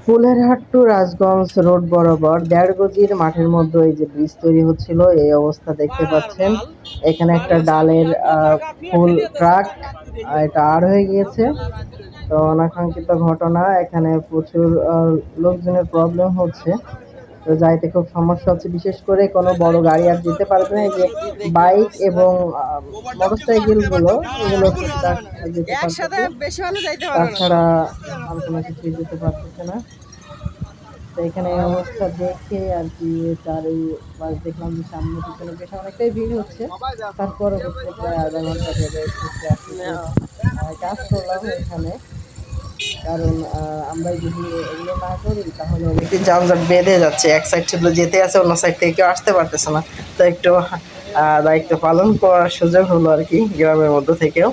ফুলেরহাট two Rajganj road বরাবর ১.৫ গজির মাঠের মধ্যে এই যে ব্রিজ তৈরি হচ্ছিল, এই অবস্থা দেখতে পাচ্ছেন। এখানে একটা ডালের ফুল ট্রাক এটা আড় হয়ে গিয়েছে। তো অনাকাঙ্ক্ষিত ঘটনা, এখানে প্রচুর লোকজনের প্রবলেম হচ্ছে। তো যাইতে খুব সমস্যা হচ্ছে, বিশেষ করে কোনো বড় গাড়ি আর যেতে পারবে না। এই যে বাইক এবং মোটরসাইকেল গুলো, এগুলো টুকটাক যেতে পারতেছে, তাছাড়া আর কোনো কিছুই যেতে পারতেছে না। তো এখানে এই অবস্থা দেখে আর কি চারিপাশ দেখলাম যে সামনে পিছনে বেশ অনেকটাই ভিড় হচ্ছে। তার পরবর্তীতে প্রায় আধা ঘন্টা ধরে ছুটতে আসতে কাজ করলাম এখানে। কারণ আমরা যদি এগুলো না করি তাহলে অনেকই যানজট বেঁধে যাচ্ছে। এক সাইড শুধু যেতে আছে, অন্য সাইড থেকে কেউ আসতে পারতেছে না। তো একটু দায়িত্ব পালন করার সুযোগ হলো আর কি, গ্রামের মধ্যে থেকেও।